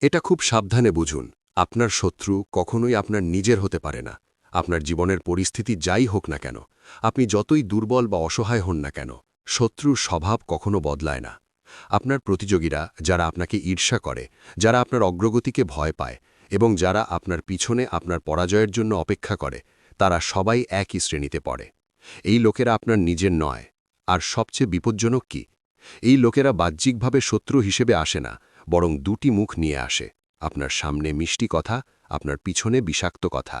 এটা খুব সাবধানে বুঝুন। আপনার শত্রু কখনোই আপনার নিজের হতে পারে না। আপনার জীবনের পরিস্থিতি যাই হোক না কেন, আপনি যতই দুর্বল বা অসহায় হন না কেন, শত্রুর স্বভাব কখনো বদলায় না। আপনার প্রতিযোগীরা, যারা আপনাকে ঈর্ষা করে, যারা আপনার অগ্রগতিকে ভয় পায় এবং যারা আপনার পিছনে আপনার পরাজয়ের জন্য অপেক্ষা করে, তারা সবাই একই শ্রেণীতে পড়ে। এই লোকেরা আপনার নিজের নয়। আর সবচেয়ে বিপজ্জনক কি, এই লোকেরা বাহ্যিকভাবে শত্রু হিসেবে আসে না, বরং দুটি মুখ নিয়ে আসে। আপনার সামনে মিষ্টি কথা, আপনার পিছনে বিষাক্ত কথা।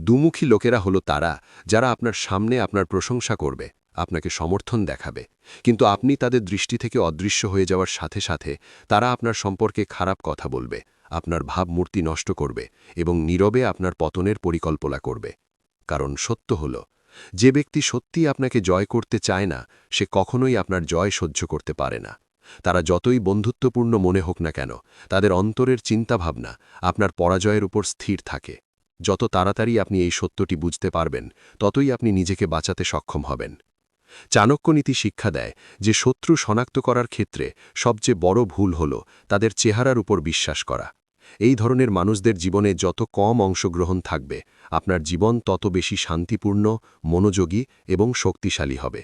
দুমুখী লোকেরা হলো তারা, যারা আপনার সামনে আপনার প্রশংসা করবে, আপনাকে সমর্থন দেখাবে, কিন্তু আপনি তাদের দৃষ্টি থেকে অদৃশ্য হয়ে যাওয়ার সাথে সাথে তারা আপনার সম্পর্কে খারাপ কথা বলবে, আপনার ভাবমূর্তি নষ্ট করবে এবং নীরবে আপনার পতনের পরিকল্পনা করবে। কারণ সত্য হল, যে ব্যক্তি সত্যিই আপনাকে জয় করতে চায় না, সে কখনোই আপনার জয় সহ্য করতে পারে না। তারা যতই বন্ধুত্বপূর্ণ মনে হোক না কেন, তাদের অন্তরের চিন্তাভাবনা আপনার পরাজয়ের উপর স্থির থাকে। যত তাড়াতাড়ি আপনি এই সত্যটি বুঝতে পারবেন, ততই আপনি নিজেকে বাঁচাতে সক্ষম হবেন। চাণক্যনীতি শিক্ষা দেয় যে শত্রু শনাক্ত করার ক্ষেত্রে সবচেয়ে বড় ভুল হল তাদের চেহারার উপর বিশ্বাস করা। এই ধরনের মানুষদের জীবনে যত কম অংশগ্রহণ থাকবে, আপনার জীবন তত বেশি শান্তিপূর্ণ, মনোযোগী এবং শক্তিশালী হবে।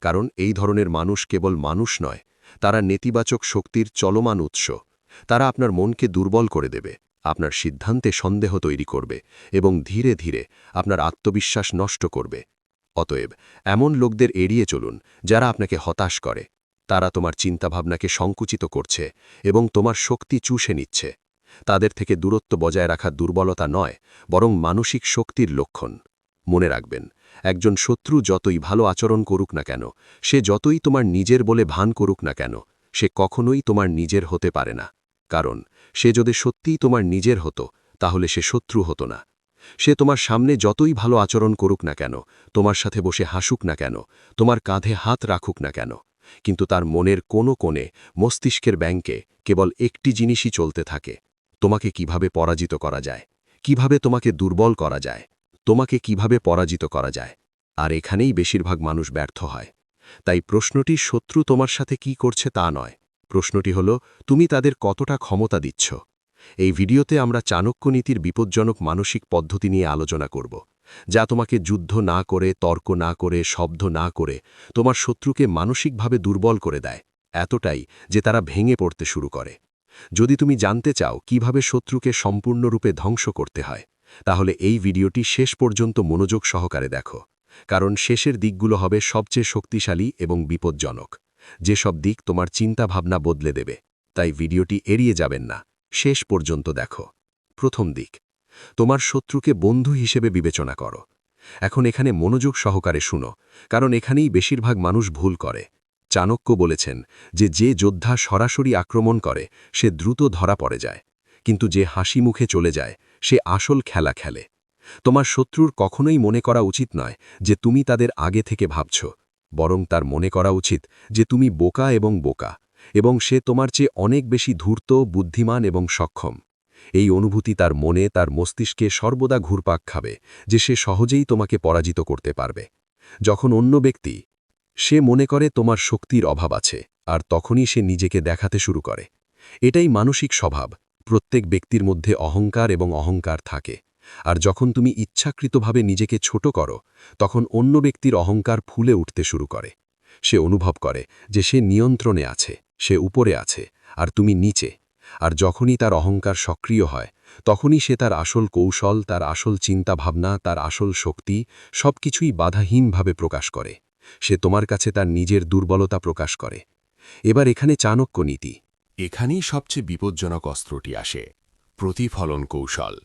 কারণ এই ধরনের মানুষ কেবল মানুষ নয়, তারা নেতিবাচক শক্তির চলমান উৎস। তারা আপনার মনকে দুর্বল করে দেবে, আপনার সিদ্ধান্তে সন্দেহ তৈরি করবে এবং ধীরে ধীরে আপনার আত্মবিশ্বাস নষ্ট করবে। অতএব এমন লোকদের এড়িয়ে চলুন, যারা আপনাকে হতাশ করে। তারা তোমার চিন্তাভাবনাকে সংকুচিত করছে এবং তোমার শক্তি চুষে নিচ্ছে। তাদের থেকে দূরত্ব বজায় রাখা দুর্বলতা নয়, বরং মানসিক শক্তির লক্ষণ। মনে রাখবেন, একজন শত্রু যতই ভালো আচরণ করুক না কেন, সে যতই তোমার নিজের বলে ভান করুক না কেন, সে কখনোই তোমার নিজের হতে পারে না। কারণ সে যদি সত্যিই তোমার নিজের হতো, তাহলে সে শত্রু হতো না। সে তোমার সামনে যতই ভালো আচরণ করুক না কেন, তোমার সাথে বসে হাসুক না কেন, তোমার কাঁধে হাত রাখুক না কেন, কিন্তু তার মনের কোনো কোণে, মস্তিষ্কের ব্যাংকে কেবল একটি জিনিসই চলতে থাকে: তোমাকে কিভাবে পরাজিত করা যায়, কিভাবে তোমাকে দুর্বল করা যায়, তোমাকে কিভাবে পরাজিত করা যায়। আর এখানেই বেশিরভাগ মানুষ ব্যর্থ হয়। তাই প্রশ্নটি শত্রু তোমার সাথে কি করছে তা নয়, প্রশ্নটি হল তুমি তাদের কতটা ক্ষমতা দিচ্ছ। এই ভিডিওতে আমরা চাণক্যনীতির বিপজ্জনক মানসিক পদ্ধতি নিয়ে আলোচনা করব, যা তোমাকে যুদ্ধ না করে, তর্ক না করে, শব্দ না করে তোমার শত্রুকে মানসিকভাবে দুর্বল করে দেয়, এতটাই যে তারা ভেঙে পড়তে শুরু করে। যদি তুমি জানতে চাও কিভাবে শত্রুকে সম্পূর্ণরূপে ধ্বংস করতে হয়, তাহলে এই ভিডিওটি শেষ পর্যন্ত মনোযোগ সহকারে দেখো। কারণ শেষের দিকগুলো হবে সবচেয়ে শক্তিশালী এবং বিপজ্জনক, যেসব দিক তোমার চিন্তাভাবনা বদলে দেবে। তাই ভিডিওটি এড়িয়ে যাবেন না, শেষ পর্যন্ত দেখো। প্রথম দিক, তোমার শত্রুকে বন্ধু হিসেবে বিবেচনা করো। এখন এখানে মনোযোগ সহকারে শুনো, কারণ এখানেই বেশিরভাগ মানুষ ভুল করে। চাণক্য বলেছেন যে যে যোদ্ধা সরাসরি আক্রমণ করে সে দ্রুত ধরা পড়ে যায়, কিন্তু যে হাসি মুখে চলে যায় সে আসল খেলা খেলে। তোমার শত্রুর কখনোই মনে করা উচিত নয় যে তুমি তাদের আগে থেকে ভাবছ, বরং তার মনে করা উচিত যে তুমি বোকা এবং সে তোমার চেয়ে অনেক বেশি ধূর্ত, বুদ্ধিমান এবং সক্ষম। এই অনুভূতি তার মনে, তার মস্তিষ্কে সর্বদা ঘুরপাক খাবে যে সে সহজেই তোমাকে পরাজিত করতে পারবে। যখন অন্য ব্যক্তি, সে মনে করে তোমার শক্তির অভাব আছে, আর তখনই সে নিজেকে দেখাতে শুরু করে। এটাই মানসিক স্বভাব। প্রত্যেক ব্যক্তির মধ্যে অহংকার থাকে। আর যখন তুমি ইচ্ছাকৃতভাবে নিজেকে ছোট করো, তখন অন্য ব্যক্তির অহংকার ফুলে উঠতে শুরু করে। সে অনুভব করে যে সে নিয়ন্ত্রণে আছে, সে উপরে আছে, আর তুমি নিচে। আর যখনই তার অহংকার সক্রিয় হয়, তখনই সে তার আসল কৌশল, তার আসল চিন্তাভাবনা, তার আসল শক্তি সবকিছুই বাধাহীনভাবে প্রকাশ করে। সে তোমার কাছে তার নিজের দুর্বলতা প্রকাশ করে। এবার এখানে চাণক্য নীতি। এখানেই সবচেয়ে বিপজ্জনক অস্ত্রটি আসে: প্রতিফলন কৌশল।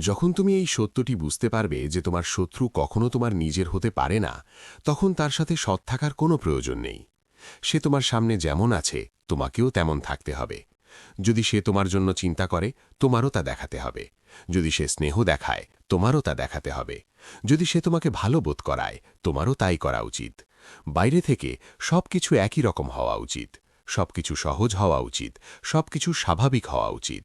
যখন তুমি এই সত্যটি বুঝতে পারবে যে তোমার শত্রু কখনো তোমার নিজের হতে পারে না, তখন তার সাথে সৎ থাকার কোনো প্রয়োজন নেই। সে তোমার সামনে যেমন আছে, তোমাকেও তেমন থাকতে হবে। যদি সে তোমার জন্য চিন্তা করে, তোমারও তা দেখাতে হবে। যদি সে স্নেহ দেখায়, তোমারও তা দেখাতে হবে। যদি সে তোমাকে ভালো বোধ করায়, তোমারও তাই করা উচিত। বাইরে থেকে সবকিছু একই রকম হওয়া উচিত, সবকিছু সহজ হওয়া উচিত, সবকিছু স্বাভাবিক হওয়া উচিত।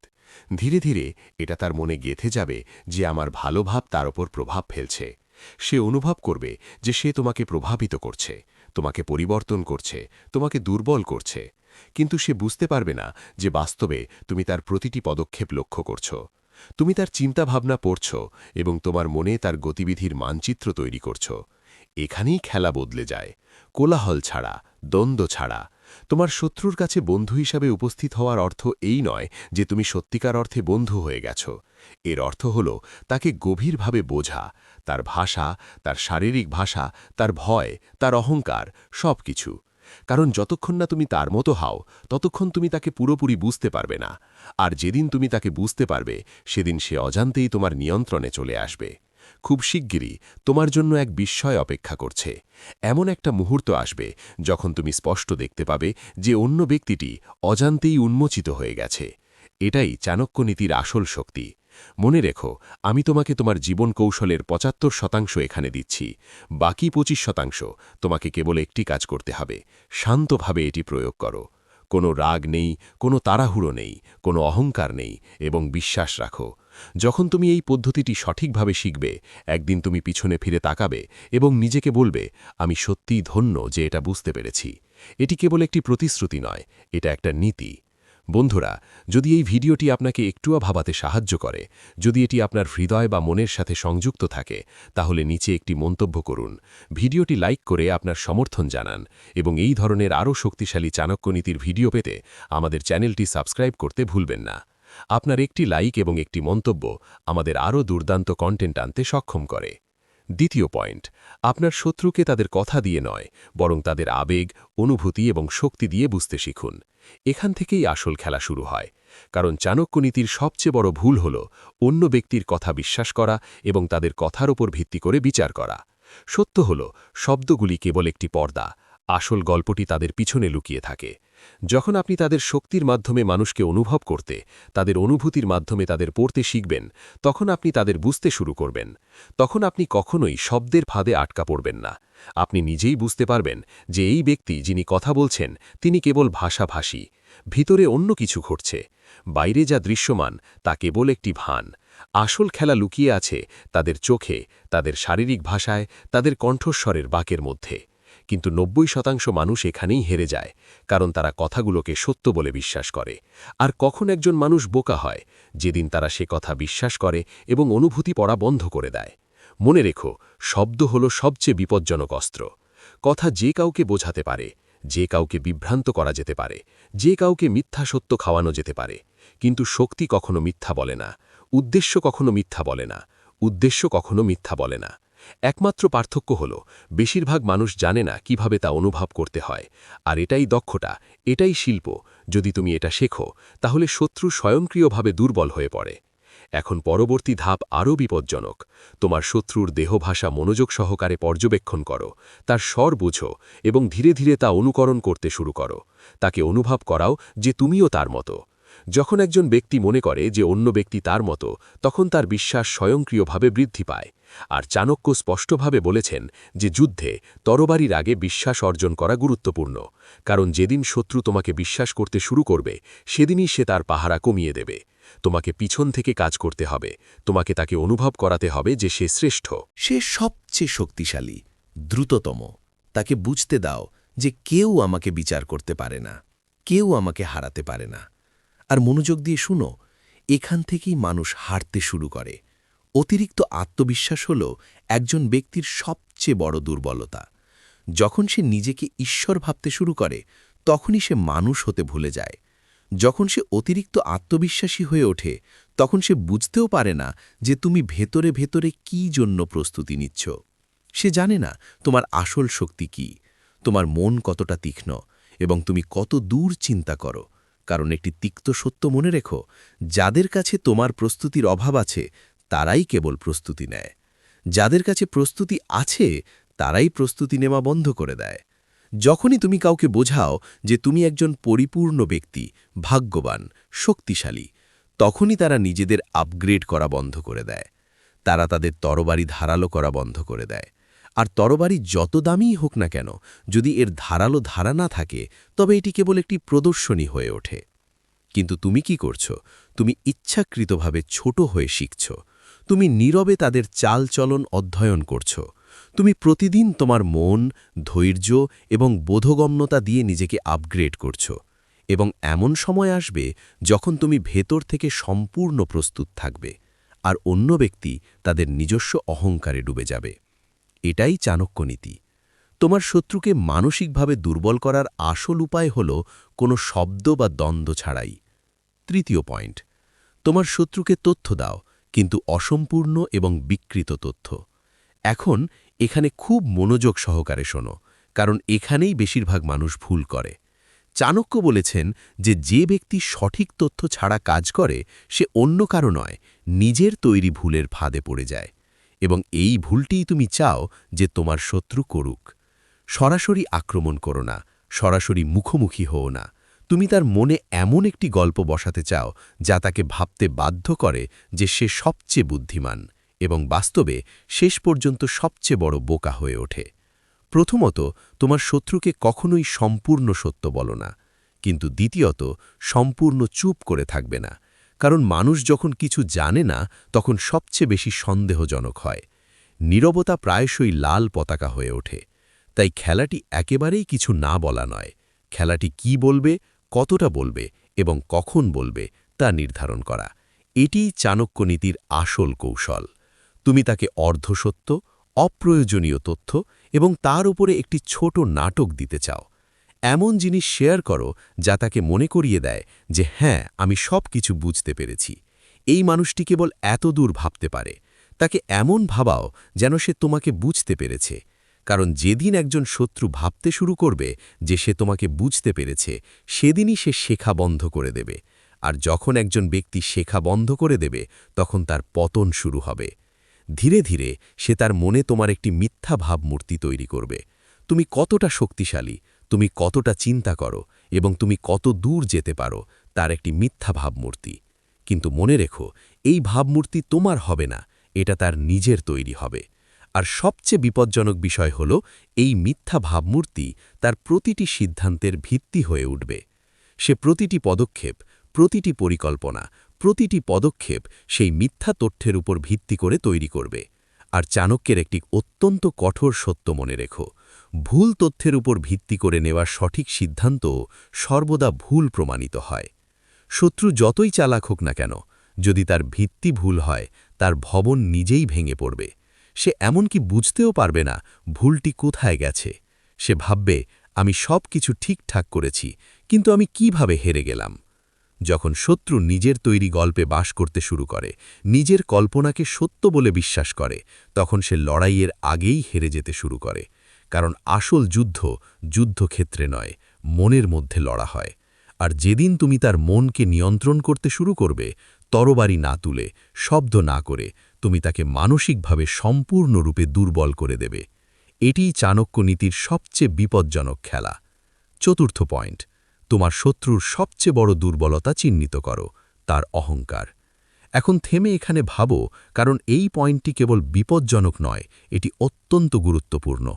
ধীরে ধীরে এটা তার মনে গেঁথে যাবে যে আমার ভালো ভাব তার ওপর প্রভাব ফেলছে। সে অনুভব করবে যে সে তোমাকে প্রভাবিত করছে, তোমাকে পরিবর্তন করছে, তোমাকে দুর্বল করছে। কিন্তু সে বুঝতে পারবে না যে বাস্তবে তুমি তার প্রতিটি পদক্ষেপ লক্ষ্য করছ। তুমি তার চিন্তাভাবনা পড়ছ এবং তোমার মনে তার গতিবিধির মানচিত্র তৈরি করছ। এখানেই খেলা বদলে যায়, কোলাহল ছাড়া, দ্বন্দ্ব ছাড়া। তোমার শত্রুর কাছে বন্ধু হিসাবে উপস্থিত হওয়ার অর্থ এই নয় যে তুমি সত্যিকার অর্থে বন্ধু হয়ে গেছ। এর অর্থ হল তাকে গভীরভাবে বোঝা, তার ভাষা, তার শারীরিক ভাষা, তার ভয়, তার অহংকার, সব কিছু। কারণ যতক্ষণ না তুমি তার মতো হও, ততক্ষণ তুমি তাকে পুরোপুরি বুঝতে পারবে না। আর যেদিন তুমি তাকে বুঝতে পারবে, সেদিন সে অজান্তেই তোমার নিয়ন্ত্রণে চলে আসবে। খুব শিগগিরই তোমার জন্য এক বিস্ময় অপেক্ষা করছে। এমন একটা মুহূর্ত আসবে যখন তুমি স্পষ্ট দেখতে পাবে যে অন্য ব্যক্তিটি অজান্তেই উন্মোচিত হয়ে গেছে। এটাই চাণক্য নীতির আসল শক্তি। মনে রেখো, আমি তোমাকে তোমার জীবন কৌশলের ৭৫% এখানে দিচ্ছি। বাকি ২৫% তোমাকে কেবল একটি কাজ করতে হবে, শান্তভাবে এটি প্রয়োগ করো। কোনো রাগ নেই, কোনো তাড়াহুড়ো নেই, কোনো অহংকার নেই, এবং বিশ্বাস রাখো। যখন তুমি এই পদ্ধতিটি সঠিকভাবে শিখবে, একদিন তুমি পিছনে ফিরে তাকাবে এবং নিজেকে বলবে, আমি সত্যিই ধন্য যে এটা বুঝতে পেরেছি। এটি কেবল একটি প্রতিশ্রুতি নয়, এটা একটা নীতি। বন্ধুরা, যদি এই ভিডিওটি আপনাকে একটুও ভাবাতে সাহায্য করে, যদি এটি আপনার হৃদয় বা মনের সাথে সংযুক্ত থাকে, তাহলে নিচে একটি মন্তব্য করুন, ভিডিওটি লাইক করে আপনার সমর্থন জানান, এবং এই ধরনের আরও শক্তিশালী চাণক্য নীতির ভিডিও পেতে আমাদের চ্যানেলটি সাবস্ক্রাইব করতে ভুলবেন না। আপনার একটি লাইক এবং একটি মন্তব্য আমাদের আরও দুর্দান্ত কন্টেন্ট আনতে সক্ষম করে। দ্বিতীয় পয়েন্ট, আপনার শত্রুকে তাদের কথা দিয়ে নয়, বরং তাদের আবেগ, অনুভূতি এবং শক্তি দিয়ে বুঝতে শিখুন। এখান থেকেই আসল খেলা শুরু হয়। কারণ চাণক্য নীতির সবচেয়ে বড় ভুল হল অন্য ব্যক্তির কথা বিশ্বাস করা এবং তাদের কথার ওপর ভিত্তি করে বিচার করা। সত্য হল, শব্দগুলি কেবল একটি পর্দা, আসল গল্পটি তাদের পিছনে লুকিয়ে থাকে। যখন আপনি তাদের শক্তির মাধ্যমে মানুষকে অনুভব করতে, তাদের অনুভূতির মাধ্যমে তাদের পড়তে শিখবেন, তখন আপনি তাদের বুঝতে শুরু করবেন। তখন আপনি কখনোই শব্দের ফাঁদে আটকা পড়বেন না। আপনি নিজেই বুঝতে পারবেন যে এই ব্যক্তি যিনি কথা বলছেন, তিনি কেবল ভাষাভাষী। ভিতরে অন্য কিছু ঘটছে। বাইরে যা দৃশ্যমান তা কেবল একটি ভান। আসল খেলা লুকিয়ে আছে তাদের চোখে, তাদের শারীরিক ভাষায়, তাদের কণ্ঠস্বরের বাঁকের মধ্যে। কিন্তু ৯০% মানুষ এখানেই হেরে যায়, কারণ তারা কথাগুলোকে সত্য বলে বিশ্বাস করে। আর কখন একজন মানুষ বোকা হয়? যেদিন তারা সে কথা বিশ্বাস করে এবং অনুভূতি পড়া বন্ধ করে দেয়। মনে রেখো, শব্দ হল সবচেয়ে বিপজ্জনক অস্ত্র। কথা যে কাউকে বোঝাতে পারে, যে কাউকে বিভ্রান্ত করা যেতে পারে, যে কাউকে মিথ্যা সত্য খাওয়ানো যেতে পারে। কিন্তু শক্তি কখনো মিথ্যা বলে না, উদ্দেশ্য কখনো মিথ্যা বলে না, উদ্দেশ্য কখনো মিথ্যা বলে না। একমাত্র পার্থক্য হল, বেশিরভাগ মানুষ জানে না কিভাবে তা অনুভব করতে হয়। আর এটাই দক্ষতা, এটাই শিল্প। যদি তুমি এটা শেখো, তাহলে শত্রু স্বয়ংক্রিয়ভাবে দুর্বল হয়ে পড়ে। এখন পরবর্তী ধাপ আরও বিপজ্জনক। তোমার শত্রুর দেহভাষা মনোযোগ সহকারে পর্যবেক্ষণ করো, তার স্বর বুঝো এবং ধীরে ধীরে তা অনুকরণ করতে শুরু করো। তাকে অনুভব করাও যে তুমিও তার মতো। যখন একজন ব্যক্তি মনে করে যে অন্য ব্যক্তি তার মতো, তখন তার বিশ্বাস স্বয়ংক্রিয়ভাবে বৃদ্ধি পায়। আর চাণক্য স্পষ্টভাবে বলেছেন যে যুদ্ধে তরবারির আগে বিশ্বাস অর্জন করা গুরুত্বপূর্ণ। কারণ যেদিন শত্রু তোমাকে বিশ্বাস করতে শুরু করবে, সেদিনই সে তার পাহারা কমিয়ে দেবে। তোমাকে পিছন থেকে কাজ করতে হবে, তোমাকে তাকে অনুভব করাতে হবে যে সে শ্রেষ্ঠ। সে সবচেয়ে শক্তিশালী, দ্রুততম। তাকে বুঝতে দাও যে কেউ আমাকে বিচার করতে পারে না, কেউ আমাকে হারাতে পারে না। আর মনোযোগ দিয়ে শুনো, এখান থেকেই মানুষ হারতে শুরু করে। অতিরিক্ত আত্মবিশ্বাস হল একজন ব্যক্তির সবচেয়ে বড় দুর্বলতা। যখন সে নিজেকে ঈশ্বর ভাবতে শুরু করে, তখনই সে মানুষ হতে ভুলে যায়। যখন সে অতিরিক্ত আত্মবিশ্বাসী হয়ে ওঠে, তখন সে বুঝতেও পারে না যে তুমি ভেতরে ভেতরে কী জন্য প্রস্তুতি নিচ্ছ। সে জানে না তোমার আসল শক্তি কী, তোমার মন কতটা তীক্ষ্ণ এবং তুমি কত দূর চিন্তা করো। কারণ একটি তিক্ত সত্য মনে রেখো, যাদের কাছে তোমার প্রস্তুতির অভাব আছে, তারাই কেবল প্রস্তুতি নেয়। যাদের কাছে প্রস্তুতি আছে, তারাই প্রস্তুতি নেওয়া বন্ধ করে দেয়। যখনই তুমি কাউকে বোঝাও যে তুমি একজন পরিপূর্ণ ব্যক্তি, ভাগ্যবান, শক্তিশালী, তখনই তারা নিজেদের আপগ্রেড করা বন্ধ করে দেয়। তারা তাদের তরবারি ধারালো করা বন্ধ করে দেয়। আর তরবারি যত দামিই হোক না কেন, যদি এর ধারালো ধারা না থাকে, তবে এটি কেবল একটি প্রদর্শনী হয়ে ওঠে। কিন্তু তুমি কি করছো? তুমি ইচ্ছাকৃতভাবে ছোট হয়ে শিখছ। তুমি নীরবে তাদের চালচলন অধ্যয়ন করছো। তুমি প্রতিদিন তোমার মন, ধৈর্য এবং বোধগম্যতা দিয়ে নিজেকে আপগ্রেড করছো। এবং এমন সময় আসবে যখন তুমি ভেতর থেকে সম্পূর্ণ প্রস্তুত থাকবে আর অন্য ব্যক্তি তাদের নিজস্ব অহংকারে ডুবে যাবে। এটাই চাণক্য নীতি। তোমার শত্রুকে মানসিকভাবে দুর্বল করার আসল উপায় হল কোনো শব্দ বা দ্বন্দ্ব ছাড়াই। তৃতীয় পয়েন্ট, তোমার শত্রুকে তথ্য দাও, কিন্তু অসম্পূর্ণ এবং বিকৃত তথ্য। এখন এখানে খুব মনোযোগ সহকারে শোনো, কারণ এখানেই বেশিরভাগ মানুষ ভুল করে। চাণক্য বলেছেন যে ব্যক্তি সঠিক তথ্য ছাড়া কাজ করে সে অন্য কারো নয়, নিজের তৈরি ভুলের ফাঁদে পড়ে যায়। এবং এই ভুলটিই তুমি চাও যে তোমার শত্রু করুক। সরাসরি আক্রমণ করো না, সরাসরি মুখোমুখি হও না। তুমি তার মনে এমন একটি গল্প বসাতে চাও যা তাকে ভাবতে বাধ্য করে যে সে সবচেয়ে বুদ্ধিমান, এবং বাস্তবে শেষ পর্যন্ত সবচেয়ে বড় বোকা হয়ে ওঠে। প্রথমত, তোমার শত্রুকে কখনোই সম্পূর্ণ সত্য বলো না, কিন্তু দ্বিতীয়ত, সম্পূর্ণ চুপ করে থাকবে না, কারণ মানুষ যখন কিছু জানে না তখন সবচেয়ে বেশি সন্দেহজনক হয়। নীরবতা প্রায়শই লাল পতাকা হয়ে ওঠে। তাই খেলাটি একেবারেই কিছু না বলা নয়, খেলাটি কি বলবে, কতটা বলবে এবং কখন বলবে তা নির্ধারণ করা। এটিই চাণক্য নীতির আসল কৌশল। তুমি তাকে অর্ধসত্য, অপ্রয়োজনীয় তথ্য এবং তার উপরে একটি ছোট নাটক দিতে চাও। এমন জিনিস শেয়ার করো যা তাকে মনে করিয়ে দেয় যে হ্যাঁ, আমি সব কিছু বুঝতে পেরেছি। এই মানুষটি কেবল এত দূর ভাবতে পারে। তাকে এমন ভাবাও যেন সে তোমাকে বুঝতে পেরেছে, কারণ যেদিন একজন শত্রু ভাবতে শুরু করবে যে সে তোমাকে বুঝতে পেরেছে, সেদিনই সে শেখা বন্ধ করে দেবে। আর যখন একজন ব্যক্তি শেখা বন্ধ করে দেবে, তখন তার পতন শুরু হবে। ধীরে ধীরে সে তার মনে তোমার একটি মিথ্যা ভাবমূর্তি তৈরি করবে। তুমি কতটা শক্তিশালী, তুমি কতটা চিন্তা করো এবং তুমি কত দূর যেতে পারো, তার একটি মিথ্যা ভাবমূর্তি। কিন্তু মনে রেখো, এই ভাবমূর্তি তোমার হবে না, এটা তার নিজের তৈরি হবে। আর সবচেয়ে বিপজ্জনক বিষয় হল, এই মিথ্যা ভাবমূর্তি তার প্রতিটি সিদ্ধান্তের ভিত্তি হয়ে উঠবে। সে প্রতিটি পদক্ষেপ, প্রতিটি পরিকল্পনা, প্রতিটি পদক্ষেপ সেই মিথ্যা তথ্যের উপর ভিত্তি করে তৈরি করবে। আর চাণক্যের একটি অত্যন্ত কঠোর সত্য মনে রেখো, ভুল তথ্যের উপর ভিত্তি করে নেওয়া সঠিক সিদ্ধান্ত সর্বদা ভুল প্রমাণিত হয়। শত্রু যতই চালাক হোক না কেন, যদি তার ভিত্তি ভুল হয়, তার ভবন নিজেই ভেঙে পড়বে। সে এমনকি বুঝতেও পারবে না ভুলটি কোথায় গেছে। সে ভাববে, আমি সব কিছু ঠিকঠাক করেছি, কিন্তু আমি কিভাবে হেরে গেলাম। যখন শত্রু নিজের তৈরি গল্পে বাস করতে শুরু করে, নিজের কল্পনাকে সত্য বলে বিশ্বাস করে, তখন সে লড়াইয়ের আগেই হেরে যেতে শুরু করে। কারণ আসল যুদ্ধক্ষেত্রে নয়, মনের মধ্যে লড়া হয়। আর যেদিন তুমি তার মনকে নিয়ন্ত্রণ করতে শুরু করবে, তরবারি না তুলে, শব্দ না করে, তুমি তাকে মানসিকভাবে সম্পূর্ণরূপে দুর্বল করে দেবে। এটিই চাণক্য নীতির সবচেয়ে বিপজ্জনক খেলা। চতুর্থ পয়েন্ট, তোমার শত্রুর সবচেয়ে বড় দুর্বলতা চিহ্নিত করো, তার অহংকার। এখন থেমে এখানে ভাবো, কারণ এই পয়েন্টটি কেবল বিপজ্জনক নয়, এটি অত্যন্ত গুরুত্বপূর্ণ।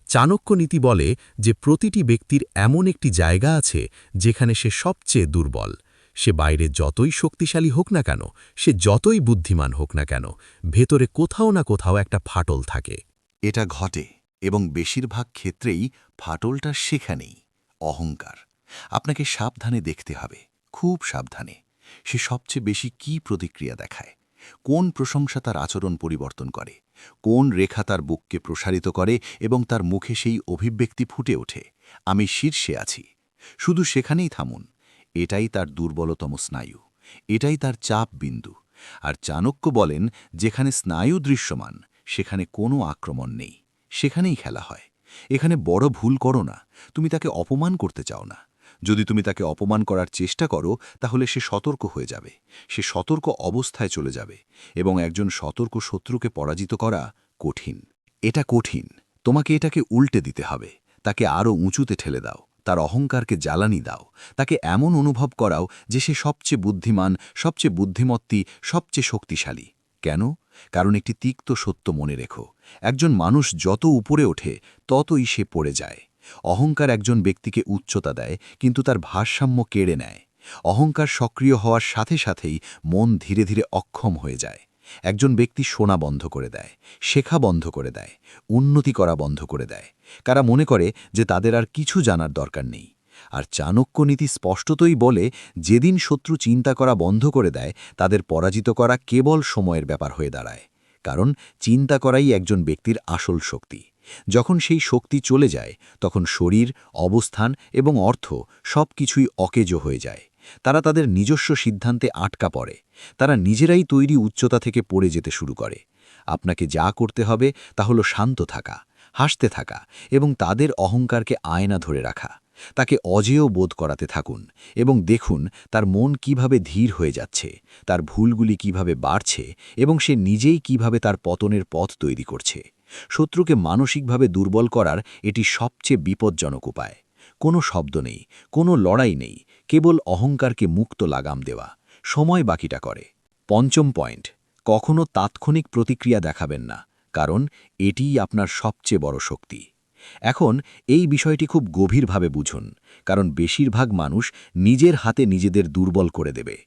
চাণক্য নীতি বলে যে প্রতিটি ব্যক্তির এমন একটি জায়গা আছে যেখানে সে সবচেয়ে দুর্বল। সে বাইরে যতই শক্তিশালী হোক না কেন, সে যতই বুদ্ধিমান হোক না কেন, ভেতরে কোথাও না কোথাও একটা ফাটল থাকে। এটা ঘটে, এবং বেশিরভাগ ক্ষেত্রেই ফাটলটা সেখানেই, অহংকার। আপনাকে সাবধানে দেখতে হবে, খুব সাবধানে। সে সবচেয়ে বেশি কি প্রতিক্রিয়া দেখায়, কোন প্রশংসা তার আচরণ পরিবর্তন করে, কোন রেখা তার বুককে প্রসারিত করে এবং তার মুখে সেই অভিব্যক্তি ফুটে ওঠে, আমি শীর্ষে আছি। শুধু সেখানেই থামুন। এটাই তার দুর্বলতম স্নায়ু, এটাই তার চাপ বিন্দু। আর চাণক্য বলেন, যেখানে স্নায়ু দৃশ্যমান সেখানে কোনো আক্রমণ নেই, সেখানেই খেলা হয়। এখানে বড় ভুল করো না, তুমি তাকে অপমান করতে চাও না। যদি তুমি তাকে অপমান করার চেষ্টা করো, তাহলে সে সতর্ক হয়ে যাবে, সে সতর্ক অবস্থায় চলে যাবে। এবং একজন সতর্ক শত্রুকে পরাজিত করা কঠিন। এটা কঠিন, তোমাকে এটাকে উল্টে দিতে হবে। তাকে আরও উঁচুতে ঠেলে দাও, তার অহংকারকে জ্বালানি দাও, তাকে এমন অনুভব করাও যে সে সবচেয়ে বুদ্ধিমান, সবচেয়ে বুদ্ধিমত্তি, সবচেয়ে শক্তিশালী। কেন? কারণ একটি তিক্ত সত্য মনে রেখো, একজন মানুষ যত উপরে ওঠে ততই সে পড়ে যায়। অহংকার একজন ব্যক্তিকে উচ্চতা দেয়, কিন্তু তার ভারসাম্য কেড়ে নেয়। অহংকার সক্রিয় হওয়ার সাথে সাথেই মন ধীরে ধীরে অক্ষম হয়ে যায়। একজন ব্যক্তি শোনা বন্ধ করে দেয়, শেখা বন্ধ করে দেয়, উন্নতি করা বন্ধ করে দেয়। কারা মনে করে যে তাদের আর কিছু জানার দরকার নেই। আর চাণক্য নীতি স্পষ্টতই বলে, যেদিন শত্রু চিন্তা করা বন্ধ করে দেয় তাদের পরাজিত করা কেবল সময়ের ব্যাপার হয়ে দাঁড়ায়। কারণ চিন্তা করাই একজন ব্যক্তির আসল শক্তি। যখন সেই শক্তি চলে যায় তখন শরীর, অবস্থান এবং অর্থ সব কিছুই অকেজো হয়ে যায়। তারা তাদের নিজস্ব সিদ্ধান্তে আটকা পড়ে। তারা নিজেরাই তৈরি উচ্চতা থেকে পড়ে যেতে শুরু করে। আপনাকে যা করতে হবে তা হলো শান্ত থাকা, হাসতে থাকা এবং তাদের অহংকারকে আয়না ধরে রাখা। তাকে অজেয় বোধ করাতে থাকুন এবং দেখুন তার মন কিভাবে ধীর হয়ে যাচ্ছে, তার ভুলগুলি কিভাবে বাড়ছে এবং সে নিজেই কিভাবে তার পতনের পথ তৈরি করছে। শত্রুকে মানসিকভাবে দুর্বল করার এটি সবচেয়ে বিপজ্জনক উপায়। কোনো শব্দ নেই, কোনো লড়াই নেই, কেবল অহংকারকে মুক্ত লাগাম দেওয়া। সময় বাকিটা করে। পঞ্চম পয়েন্ট, কখনো তাৎক্ষণিক প্রতিক্রিয়া দেখাবেন না, কারণ এটিই আপনার সবচেয়ে বড় শক্তি। এখন এই বিষয়টি খুব গভীরভাবে বুঝুন, কারণ বেশিরভাগ মানুষ নিজের হাতে নিজেদের দুর্বল করে দেবে।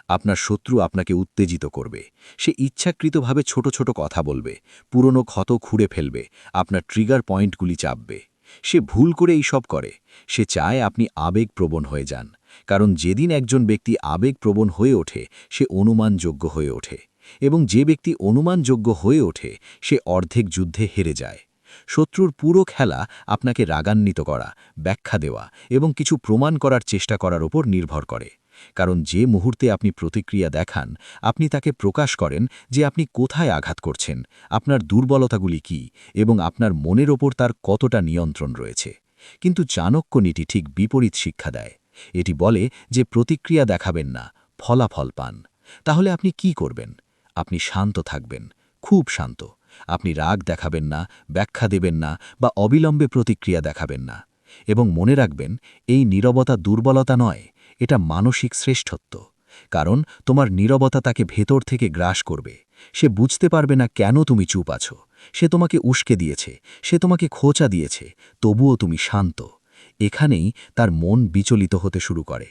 আপনার শত্রু আপনাকে উত্তেজিত করবে। সে ইচ্ছাকৃতভাবে ছোট ছোট কথা বলবে, পুরনো ক্ষত খুঁড়ে ফেলবে, আপনার ট্রিগার পয়েন্টগুলি চাপবে। সে ভুল করে এই সব করে। সে চায় আপনি আবেগপ্রবণ হয়ে যান, কারণ যেদিন একজন ব্যক্তি আবেগপ্রবণ হয়ে ওঠে সে অনুমানযোগ্য হয়ে ওঠে, এবং যে ব্যক্তি অনুমানযোগ্য হয়ে ওঠে সে অর্ধেক যুদ্ধে হেরে যায়। শত্রুর পুরো খেলা আপনাকে রাগান্বিত করা, ব্যাখ্যা দেওয়া এবং কিছু প্রমাণ করার চেষ্টা করার ওপর নির্ভর করে। কারণ যে মুহূর্তে আপনি প্রতিক্রিয়া দেখান, আপনি তাকে প্রকাশ করেন যে আপনি কোথায় আঘাত করছেন, আপনার দুর্বলতাগুলি কি এবং আপনার মনের ওপর তার কতটা নিয়ন্ত্রণ রয়েছে। কিন্তু চাণক্য নীতি ঠিক বিপরীত শিক্ষা দেয়। এটি বলে যে প্রতিক্রিয়া দেখাবেন না, ফলাফল পান। তাহলে আপনি কি করবেন? আপনি শান্ত থাকবেন, খুব শান্ত। আপনি রাগ দেখাবেন না, ব্যাখ্যা দেবেন না বা অবিলম্বে প্রতিক্রিয়া দেখাবেন না। এবং মনে রাখবেন, এই নীরবতা দুর্বলতা নয়, এটা মানসিক শ্রেষ্ঠত্ব। কারণ তোমার নীরবতা তাকে ভেতর থেকে গ্রাস করবে। সে বুঝতে পারবে না কেন তুমি চুপ আছো। সে তোমাকে উস্কে দিয়েছে, সে তোমাকে খোঁচা দিয়েছে, তবুও তুমি শান্ত। এখানেই তার মন বিচলিত হতে শুরু করে।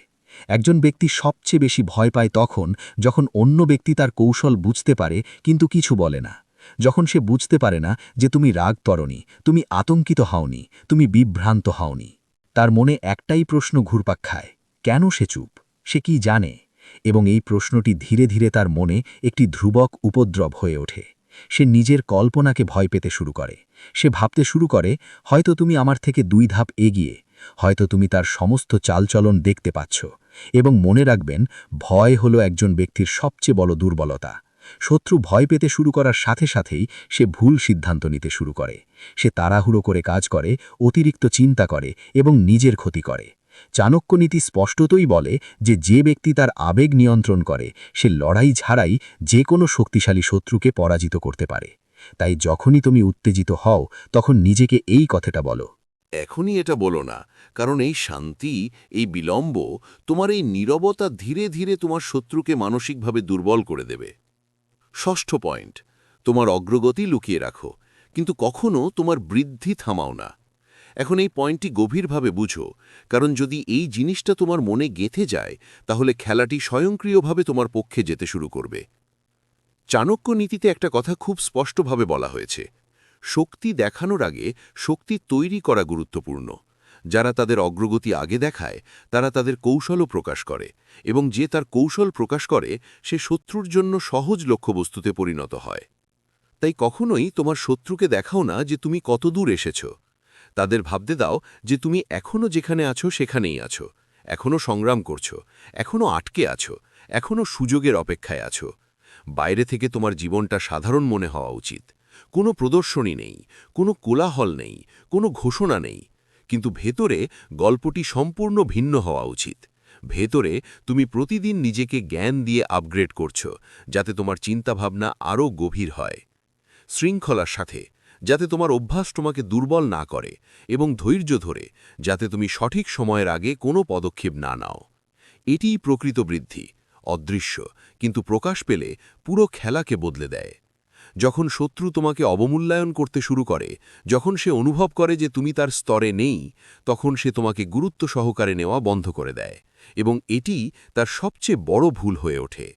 একজন ব্যক্তি সবচেয়ে বেশি ভয় পায় তখন যখন অন্য ব্যক্তি তার কৌশল বুঝতে পারে কিন্তু কিছু বলে না। যখন সে বুঝতে পারে না যে তুমি রাগ করনি, তুমি আতঙ্কিত হওনি, তুমি বিভ্রান্ত হওনি। তার মনে একটাই প্রশ্ন ঘুরপাক খায়, কেন সে চুপ? সে কি জানে? এবং এই প্রশ্নটি ধীরে ধীরে তার মনে একটি ধ্রুবক উপদ্রব হয়ে ওঠে। সে নিজের কল্পনাকে ভয় পেতে শুরু করে। সে ভাবতে শুরু করে, হয়তো তুমি আমার থেকে 2 ধাপ এগিয়ে, হয়তো তুমি তার সমস্ত চালচলন দেখতে পাচ্ছ। এবং মনে রাখবেন, ভয় হলো একজন ব্যক্তির সবচেয়ে বড় দুর্বলতা। শত্রু ভয় পেতে শুরু করার সাথে সাথেই সে ভুল সিদ্ধান্ত নিতে শুরু করে। সে তাড়াহুড়ো করে কাজ করে, অতিরিক্ত চিন্তা করে এবং নিজের ক্ষতি করে। চাণক্য নীতি স্পষ্টতই বলে যে ব্যক্তি তার আবেগ নিয়ন্ত্রণ করে সে লড়াই ছাড়াই যে কোনো শক্তিশালী শত্রুকে পরাজিত করতে পারে। তাই যখনই তুমি উত্তেজিত হও তখন নিজেকে এই কথাটা বলো, এখনই এটা বলো না, কারণ এই শান্তি, এই বিলম্ব, তোমার এই নীরবতা ধীরে ধীরে তোমার শত্রুকে মানসিকভাবে দুর্বল করে দেবে। ষষ্ঠ পয়েন্ট, তোমার অগ্রগতি লুকিয়ে রাখো, কিন্তু কখনো তোমার বৃদ্ধি থামাও না। এখন এই পয়েন্টটি গভীরভাবে বুঝো, কারণ যদি এই জিনিসটা তোমার মনে গেঁথে যায় তাহলে খেলাটি স্বয়ংক্রিয়ভাবে তোমার পক্ষে যেতে শুরু করবে। চাণক্য নীতিতে একটা কথা খুব স্পষ্টভাবে বলা হয়েছে, শক্তি দেখানোর আগে শক্তি তৈরি করা গুরুত্বপূর্ণ। যারা তাদের অগ্রগতি আগে দেখায় তারা তাদের কৌশলও প্রকাশ করে, এবং যে তার কৌশল প্রকাশ করে সে শত্রুর জন্য সহজ লক্ষ্যবস্তুতে পরিণত হয়। তাই কখনোই তোমার শত্রুকে দেখাও না যে তুমি কত দূর এসেছ। তাদের ভাবতে দাও যে তুমি এখনও যেখানে আছো সেখানেই আছো, এখনও সংগ্রাম করছো, এখনও আটকে আছো, এখনও সুযোগের অপেক্ষায় আছো। বাইরে থেকে তোমার জীবনটা সাধারণ মনে হওয়া উচিত। কোনো প্রদর্শনী নেই, কোনো কোলাহল নেই, কোনো ঘোষণা নেই, কিন্তু ভেতরে গল্পটি সম্পূর্ণ ভিন্ন হওয়া উচিত। ভেতরে তুমি প্রতিদিন নিজেকে জ্ঞান দিয়ে আপগ্রেড করছো, যাতে তোমার চিন্তাভাবনা আরও গভীর হয়। শৃঙ্খলার সাথে, যাতে তোমার অভ্যাস তোমাকে দুর্বল না করে, এবং ধৈর্য ধরে, যাতে তুমি সঠিক সময়ের আগে কোনো পদক্ষেপ না নাও। এটিই প্রকৃত বৃদ্ধি, অদৃশ্য কিন্তু প্রকাশ পেলে পুরো খেলাকে বদলে দেয়। যখন শত্রু তোমাকে অবমূল্যায়ন করতে শুরু করে, যখন সে অনুভব করে যে তুমি তার স্তরে নেই, তখন সে তোমাকে গুরুত্ব সহকারে নেওয়া বন্ধ করে দেয়, এবং এটি তার সবচেয়ে বড় ভুল হয়ে ওঠে।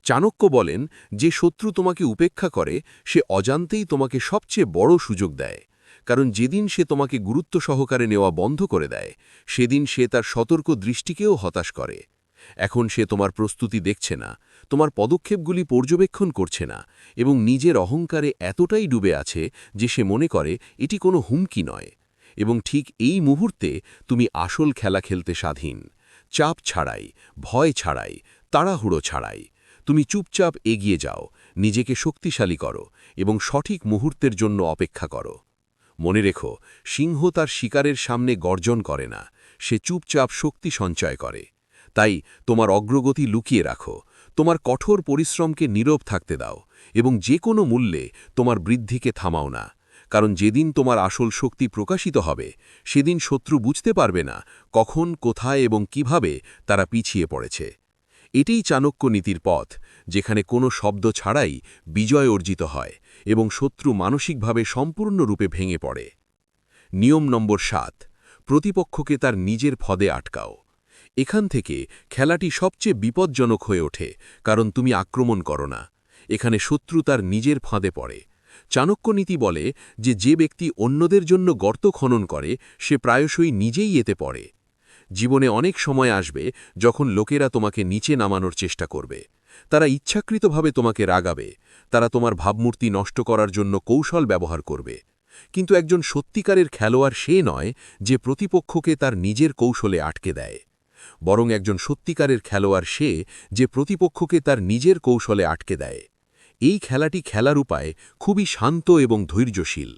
চাণক্য বলেন, যে শত্রু তোমাকে উপেক্ষা করে সে অজান্তেই তোমাকে সবচেয়ে বড় সুযোগ দেয়, কারণ যেদিন সে তোমাকে গুরুত্ব সহকারে নেওয়া বন্ধ করে দেয় সেদিন সে তার সতর্ক দৃষ্টিকেও হতাশ করে। এখন সে তোমার প্রস্তুতি দেখছে না, তোমার পদক্ষেপগুলি পর্যবেক্ষণ করছে না এবং নিজের অহংকারে এতটাই ডুবে আছে যে সে মনে করে এটি কোনো হুমকি নয়। এবং ঠিক এই মুহূর্তে তুমি আসল খেলা খেলতে স্বাধীন, চাপ ছাড়াই, ভয় ছাড়াই, তাড়াহুড়ো ছাড়াই। তুমি চুপচাপ এগিয়ে যাও, নিজেকে শক্তিশালী করো এবং সঠিক মুহূর্তের জন্য অপেক্ষা করো। মনে রেখো, সিংহ তার শিকারের সামনে গর্জন করে না, সে চুপচাপ শক্তি সঞ্চয় করে। তাই তোমার অগ্রগতি লুকিয়ে রাখো, তোমার কঠোর পরিশ্রমকে নীরব থাকতে দাও এবং যে কোনো মূল্যে তোমার বৃদ্ধিকে থামাও না। কারণ যেদিন তোমার আসল শক্তি প্রকাশিত হবে সেদিন শত্রু বুঝতে পারবে না কখন, কোথায় এবং কিভাবে তারা পিছিয়ে পড়েছে। এটাই চাণক্য নীতির পথ, যেখানে কোনো শব্দ ছাড়াই বিজয় অর্জিত হয় এবং শত্রু মানসিকভাবে সম্পূর্ণরূপে ভেঙে পড়ে। নিয়ম নম্বর 7, প্রতিপক্ষকে তার নিজের ফদে আটকাও। এখান থেকে খেলাটি সবচেয়ে বিপজ্জনক হয়ে ওঠে, কারণ তুমি আক্রমণ করো না, এখানে শত্রু তার নিজের ফাঁদে পড়ে। চাণক্য নীতি বলে যে ব্যক্তি অন্যদের জন্য গর্ত খনন করে সে প্রায়শই নিজেই এতে পড়ে। জীবনে অনেক সময় আসবে যখন লোকেরা তোমাকে নিচে নামানোর চেষ্টা করবে, তারা ইচ্ছাকৃতভাবে তোমাকে রাগাবে, তারা তোমার ভাবমূর্তি নষ্ট করার জন্য কৌশল ব্যবহার করবে। কিন্তু একজন সত্যিকারের খেলোয়াড় সে নয় যে প্রতিপক্ষকে তার নিজের কৌশলে আটকে দেয়, বরং একজন সত্যিকারের খেলোয়াড় সে যে প্রতিপক্ষকে তার নিজের কৌশলে আটকে দেয়। এই খেলাটি খেলার উপায় খুবই শান্ত এবং ধৈর্যশীল।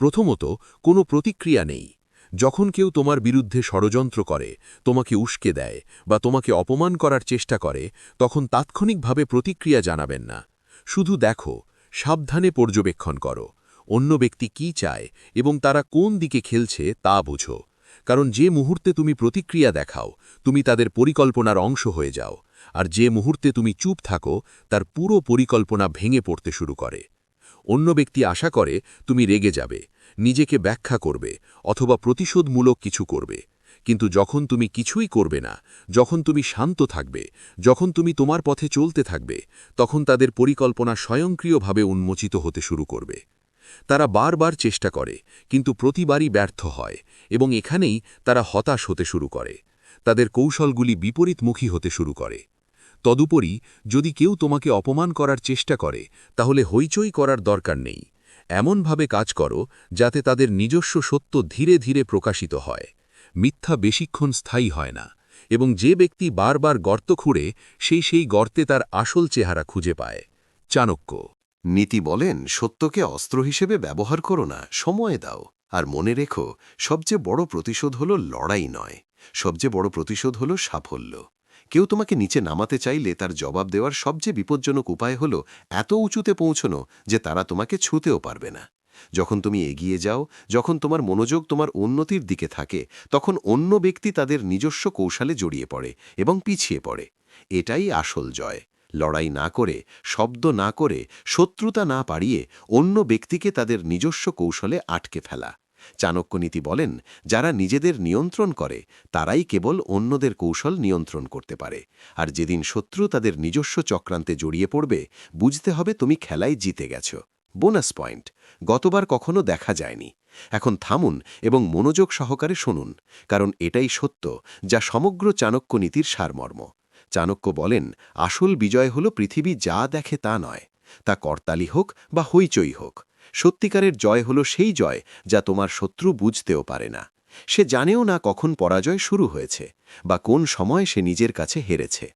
প্রথমত, কোনো প্রতিক্রিয়া নেই। যখন কেউ তোমার বিরুদ্ধে ষড়যন্ত্র করে, তোমাকে উস্কে দেয় বা তোমাকে অপমান করার চেষ্টা করে, তখন তাৎক্ষণিকভাবে প্রতিক্রিয়া জানাবেন না। শুধু দেখো, সাবধানে পর্যবেক্ষণ করো, অন্য ব্যক্তি কি চায় এবং তারা কোন দিকে খেলছে তা বুঝো। কারণ যে মুহূর্তে তুমি প্রতিক্রিয়া দেখাও, তুমি তাদের পরিকল্পনার অংশ হয়ে যাও, আর যে মুহূর্তে তুমি চুপ থাকো তার পুরো পরিকল্পনা ভেঙে পড়তে শুরু করে। অন্য ব্যক্তি আশা করে তুমি রেগে যাবে, নিজেকে ব্যাখ্যা করবে অথবা প্রতিশোধমূলক কিছু করবে। কিন্তু যখন তুমি কিছুই করবে না, যখন তুমি শান্ত থাকবে, যখন তুমি তোমার পথে চলতে থাকবে, তখন তাদের পরিকল্পনা স্বয়ংক্রিয়ভাবে উন্মোচিত হতে শুরু করবে। তারা বারবার চেষ্টা করে, কিন্তু প্রতিবারই ব্যর্থ হয় এবং এখানেই তারা হতাশ হতে শুরু করে। তাদের কৌশলগুলি বিপরীতমুখী হতে শুরু করে। তদুপরি, যদি কেউ তোমাকে অপমান করার চেষ্টা করে, তাহলে হইচই করার দরকার নেই। এমনভাবে কাজ করো যাতে তাদের নিজস্ব সত্য ধীরে ধীরে প্রকাশিত হয়। মিথ্যা বেশিক্ষণ স্থায়ী হয় না, এবং যে ব্যক্তি বারবার গর্ত খুঁড়ে সেই গর্তে তার আসল চেহারা খুঁজে পায়। চাণক্য নীতি বলেন, সত্যকে অস্ত্র হিসেবে ব্যবহার করো না, সময় দাও। আর মনে রেখো, সবচেয়ে বড় প্রতিশোধ হলো লড়াই নয়, সবচেয়ে বড় প্রতিশোধ হলো সাফল্য। কেউ তোমাকে নিচে নামাতে চাইলে তার জবাব দেওয়ার সবচেয়ে বিপজ্জনক উপায় হলো এত উঁচুতে পৌঁছনো যে তারা তোমাকে ছুঁতেও পারবে না। যখন তুমি এগিয়ে যাও, যখন তোমার মনোযোগ তোমার উন্নতির দিকে থাকে, তখন অন্য ব্যক্তি তাদের নিজস্ব কৌশলে জড়িয়ে পড়ে এবং পিছিয়ে পড়ে। এটাই আসল জয়। লড়াই না করে, শব্দ না করে, শত্রুতা না পাড়িয়ে অন্য ব্যক্তিকে তাদের নিজস্ব কৌশলে আটকে ফেলা। চাণক্য নীতি বলেন, যারা নিজেদের নিয়ন্ত্রণ করে তারাই কেবল অন্যদের কৌশল নিয়ন্ত্রণ করতে পারে। আর যেদিন শত্রু তাদের নিজস্ব চক্রান্তে জড়িয়ে পড়বে, বুঝতে হবে তুমি খেলায় জিতে গেছ। বোনাস পয়েন্ট, গতবার কখনো দেখা যায়নি। এখন থামুন এবং মনোযোগ সহকারে শুনুন, কারণ এটাই সত্য যা সমগ্র চাণক্য নীতির সারমর্ম। চাণক্য বলেন, আসল বিজয় হল পৃথিবী যা দেখে তা নয়, তা করতালি হোক বা হইচই হোক। সত্যিকারের জয় হল সেই জয় যা তোমার শত্রু বুঝতেও পারে না। সে জানেও না কখন পরাজয় শুরু হয়েছে বা কোন সময় সে নিজের কাছে হেরেছে।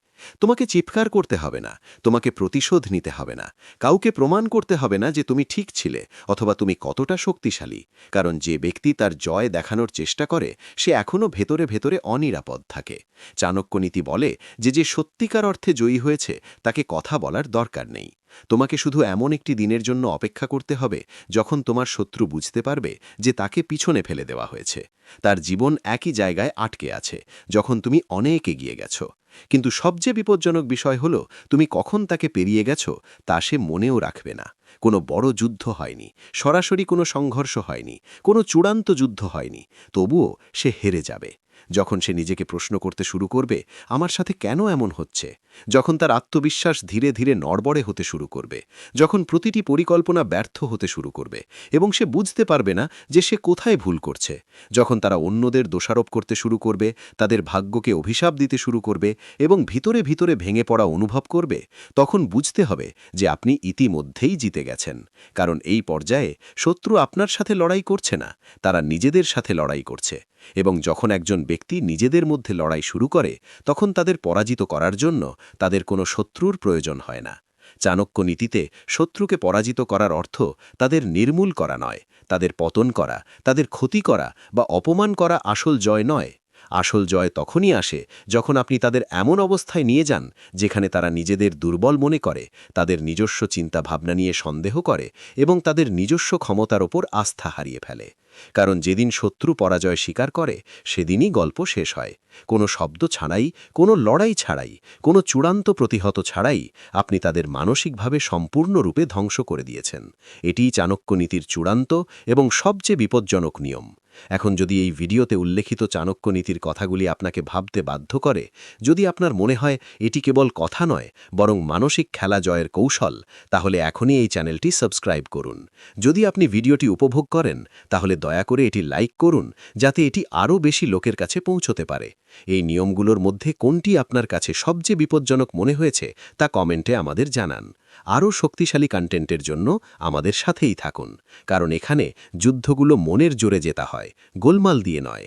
তোমাকে চিৎকার করতে হবে না, তোমাকে প্রতিশোধ নিতে হবে না, কাউকে প্রমাণ করতে হবে না যে তুমি ঠিক ছিলে অথবা তুমি কতটা শক্তিশালী। কারণ যে ব্যক্তি তার জয় দেখানোর চেষ্টা করে সে এখনও ভেতরে ভেতরে অনিরাপদ থাকে। চাণক্য নীতি বলে যে সত্যিকার অর্থে জয়ী হয়েছে তাকে কথা বলার দরকার নেই। তোমাকে শুধু এমন একটি দিনের জন্য অপেক্ষা করতে হবে যখন তোমার শত্রু বুঝতে পারবে যে তাকে পিছনে ফেলে দেওয়া হয়েছে, তার জীবন একই জায়গায় আটকে আছে যখন তুমি অনেক এগিয়ে গেছো। কিন্তু সবচেয়ে বিপজ্জনক বিষয় হল, তুমি কখন তাকে পেরিয়ে গেছো তা সে মনেও রাখবে না। কোনো বড় যুদ্ধ হয়নি, সরাসরি কোনো সংঘর্ষ হয়নি, কোনো চূড়ান্ত যুদ্ধ হয়নি, তবুও সে হেরে যাবে। যখন সে নিজেকে প্রশ্ন করতে শুরু করবে, আমার সাথে কেন এমন হচ্ছে? যখন তার আত্মবিশ্বাস ধীরে ধীরে নড়বড়ে হতে শুরু করবে, যখন প্রতিটি পরিকল্পনা ব্যর্থ হতে শুরু করবে এবং সে বুঝতে পারবে না যে সে কোথায় ভুল করছে, যখন তারা অন্যদের দোষারোপ করতে শুরু করবে, তাদের ভাগ্যকে অভিশাপ দিতে শুরু করবে এবং ভিতরে ভিতরে ভেঙে পড়া অনুভব করবে, তখন বুঝতে হবে যে আপনি ইতিমধ্যেই জিতে গেছেন। কারণ এই পর্যায়ে শত্রু আপনার সাথে লড়াই করছে না, তারা নিজেদের সাথে লড়াই করছে। এবং যখন একজন ব্যক্তি নিজেদের মধ্যে লড়াই শুরু করে, তখন তাদের পরাজিত করার জন্য তাদের কোনো শত্রুর প্রয়োজন হয় না। চাণক্য নীতিতে শত্রুকে পরাজিত করার অর্থ তাদের নির্মূল করা নয়, তাদের পতন করা, তাদের ক্ষতি করা বা অপমান করা আসল জয় নয়। আসল জয় তখনই আসে যখন আপনি তাদের এমন অবস্থায় নিয়ে যান যেখানে তারা নিজেদের দুর্বল মনে করে, তাদের নিজস্ব চিন্তাভাবনা নিয়ে সন্দেহ করে এবং তাদের নিজস্ব ক্ষমতার ওপর আস্থা হারিয়ে ফেলে। কারণ যেদিন শত্রু পরাজয় স্বীকার করে, সেদিনই গল্প শেষ হয়। কোনো শব্দ ছাড়াই, কোনো লড়াই ছাড়াই, কোনো চূড়ান্ত প্রতিহত ছাড়াই আপনি তাদের মানসিকভাবে সম্পূর্ণরূপে ধ্বংস করে দিয়েছেন। এটিই চাণক্য নীতির চূড়ান্ত এবং সবচেয়ে বিপজ্জনক নিয়ম। এখন যদি এই ভিডিওতে উল্লেখিত চাণক্য নীতির কথাগুলি আপনাকে ভাবতে বাধ্য করে, যদি আপনার মনে হয় এটি কেবল কথা নয় বরং মানসিক খেলা জয়ের কৌশল, তাহলে এখনই এই চ্যানেলটি সাবস্ক্রাইব করুন। যদি আপনি ভিডিওটি উপভোগ করেন, তাহলে দয়া করে এটি লাইক করুন যাতে এটি আরও বেশি লোকের কাছে পৌঁছতে পারে। এই নিয়মগুলোর মধ্যে কোনটি আপনার কাছে সবচেয়ে বিপজ্জনক মনে হয়েছে তা কমেন্টে আমাদের জানান। আরও শক্তিশালী কন্টেন্টের জন্য আমাদের সাথেই থাকুন, কারণ এখানে যুদ্ধগুলো মনের জোরে জেতা হয়, গোলমাল দিয়ে নয়।